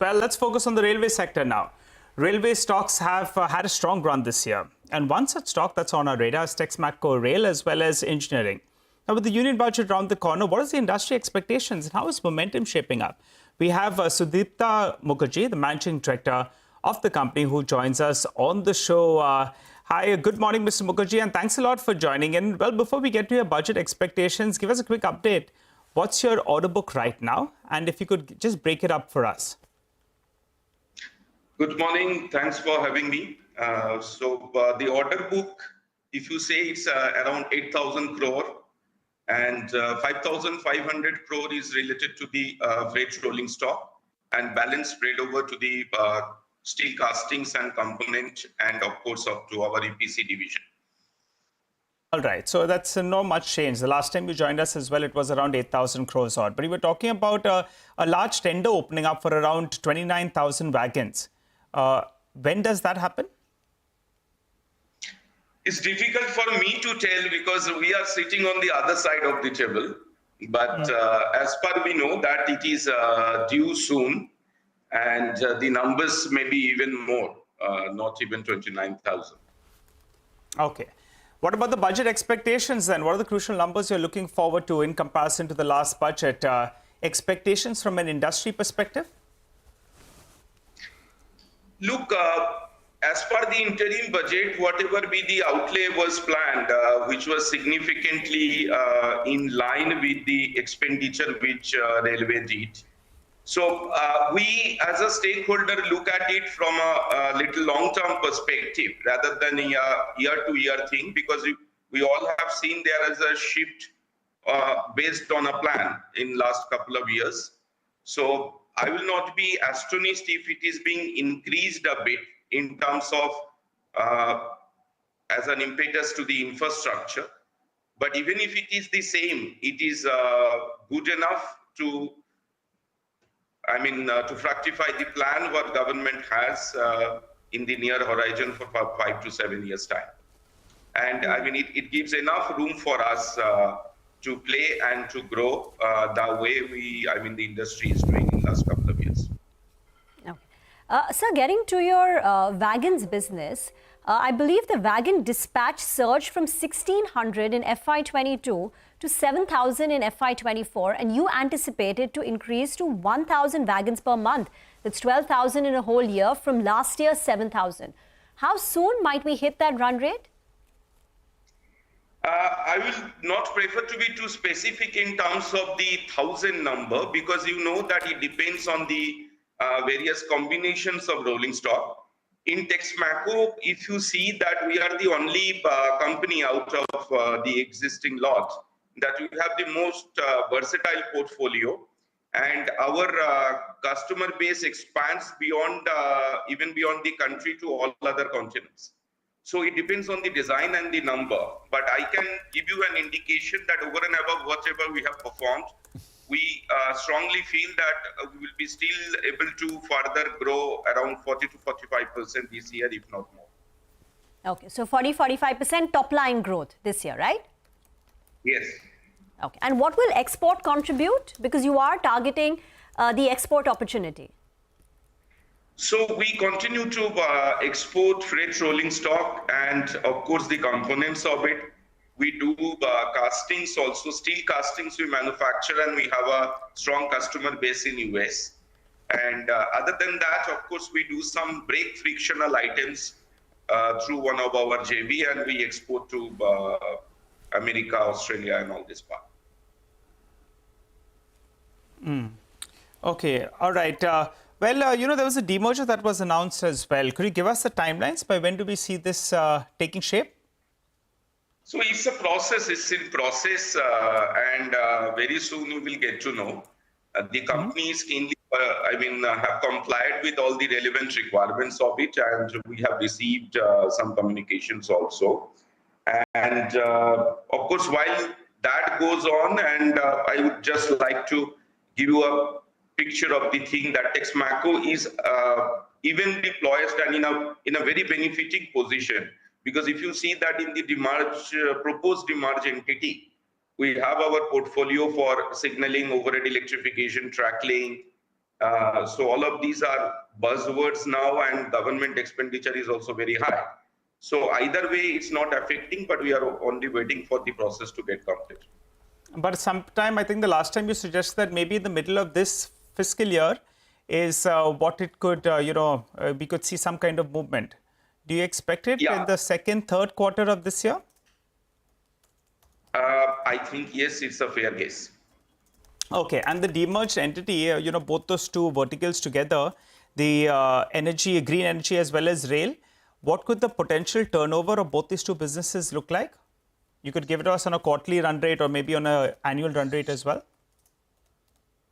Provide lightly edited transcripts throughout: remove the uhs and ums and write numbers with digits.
Well, let's focus on the railway sector now. Railway stocks have had a strong run this year. And one such stock that's on our radar is Texmaco Rail as well as Engineering. Now, with the union budget around the corner, what is the industry expectations and how is momentum shaping up? We have Sudipta Mukherjee, the managing director of the company, who joins us on the show. Hi, good morning, Mr. Mukherjee, and thanks a lot for joining in. Well, before we get to your budget expectations, give us a quick update. What's your order book right now? And if you could just break it up for us. Good morning. Thanks for having me. The order book, if you say it's around 8,000 crore and 5,500 crore is related to the freight rolling stock and balance spread over to the steel castings and component and of course up to our EPC division. All right. So that's not much change. The last time you joined us as well, it was around 8,000 crores odd. But we were talking about a large tender opening up for around 29,000 wagons. When does that happen? It's difficult for me to tell because we are sitting on the other side of the table. But as far we know that it is due soon, and the numbers may be even more, not even 29,000. Okay. What about the budget expectations then? What are the crucial numbers you're looking forward to in comparison to the last budget? Expectations from an industry perspective? Look, as per the interim budget, whatever be the outlay was planned, which was significantly in line with the expenditure which railway did. So we as a stakeholder look at it from a little long-term perspective rather than a year-to-year thing, because we all have seen there is a shift based on a plan in last couple of years. So I will not be astonished if it is being increased a bit in terms of as an impetus to the infrastructure. But even if it is the same, it is good enough to to fructify the plan what government has in the near horizon for 5 to 7 years time. And it gives enough room for us to play and to grow the way the industry is doing in the last couple of years. Okay. Sir, getting to your wagons business, I believe the wagon dispatch surged from 1,600 in FY22 to 7,000 in FY24, and you anticipate it to increase to 1,000 wagons per month. That's 12,000 in a whole year from last year's 7,000. How soon might we hit that run rate? I will not prefer to be too specific in terms of the 1,000 number, because you know that it depends on the various combinations of rolling stock. In Texmaco, if you see that we are the only company out of the existing lot that we have the most versatile portfolio, and our customer base expands beyond even beyond the country to all other continents. So it depends on the design and the number, but I can give you an indication that over and above whatever we have performed, we strongly feel that we will be still able to further grow around 40 to 45% this year, if not more. Okay, so 40-45% top line growth this year, right? Yes. Okay, and what will export contribute? Because you are targeting the export opportunity. So we continue to export freight rolling stock and of course the components of it. We do castings also, steel castings we manufacture, and we have a strong customer base in US. And other than that, of course, we do some brake frictional items through one of our JV, and we export to America, Australia, and all this part. Okay, all right. Well, there was a demerger that was announced as well. Could you give us the timelines? By when do we see this taking shape? So it's a process, it's in process, and very soon you will get to know. The company is keenly, have complied with all the relevant requirements of it, and we have received some communications also. And of course, while that goes on, and I would just like to give you a picture of the thing that Texmaco is evenly poised and in a very benefiting position. Because if you see that in the proposed demerger entity, we have our portfolio for signaling, overhead electrification, track laying, So all of these are buzzwords now, and government expenditure is also very high. So either way, it's not affecting, but we are only waiting for the process to get completed. But sometime, I think the last time you suggested that maybe in the middle of this fiscal year is what it could, we could see some kind of movement. Do you expect it in the second, third quarter of this year? I think, yes, it's a fair guess. Okay, and the demerged entity, both those two verticals together, the energy, green energy as well as rail, what could the potential turnover of both these two businesses look like? You could give it to us on a quarterly run rate or maybe on an annual run rate as well?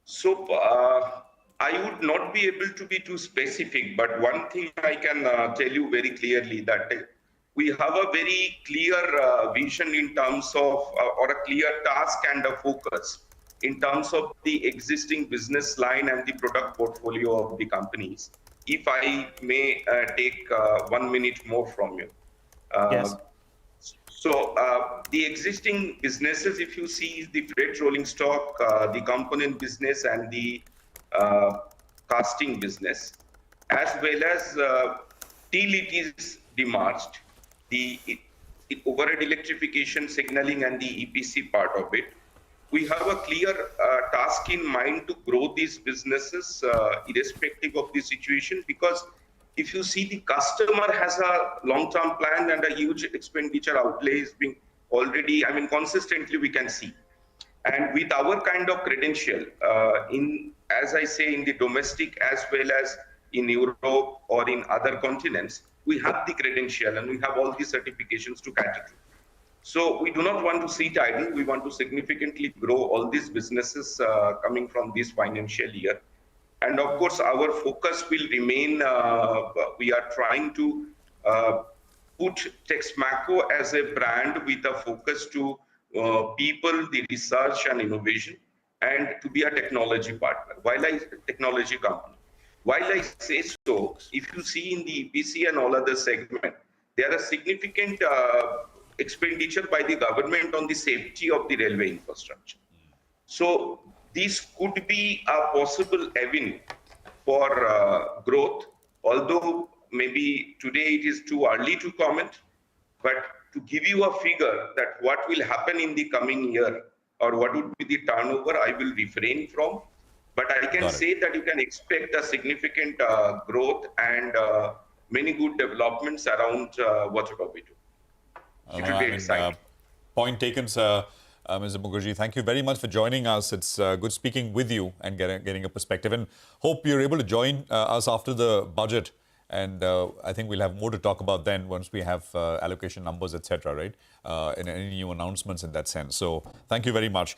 So I would not be able to be too specific, but one thing I can tell you very clearly that we have a very clear vision in terms of, or a clear task and a focus in terms of the existing business line and the product portfolio of the companies. If I may take 1 minute more from you. Yes. So the existing businesses, if you see the freight rolling stock, the component business and the casting business, as well as till it is demerged, the overhead electrification, signaling and the EPC part of it, we have a clear task in mind to grow these businesses irrespective of the situation, because if you see the customer has a long-term plan and a huge expenditure outlay is being already, consistently we can see. And with our kind of credential as I say, in the domestic as well as in Europe or in other continents, we have the credential and we have all the certifications to cater to. So we do not want to sit idle. We want to significantly grow all these businesses coming from this financial year. And of course, our focus will remain, we are trying to put Texmaco as a brand with a focus to people, the research and innovation, and to be a technology partner, technology company. While I say so, if you see in the EPC and all other segment, there are significant expenditure by the government on the safety of the railway infrastructure. So this could be a possible avenue for growth, although maybe today it is too early to comment, but to give you a figure that what will happen in the coming year or what would be the turnover, I will refrain from. But I can say that you can expect a significant growth and many good developments around whatever we do. It will be exciting. Point taken, sir. Mr. Mukherjee, thank you very much for joining us. It's good speaking with you and getting a perspective. And hope you're able to join us after the budget. And I think we'll have more to talk about then once we have allocation numbers, etc., right? And any new announcements in that sense. So thank you very much.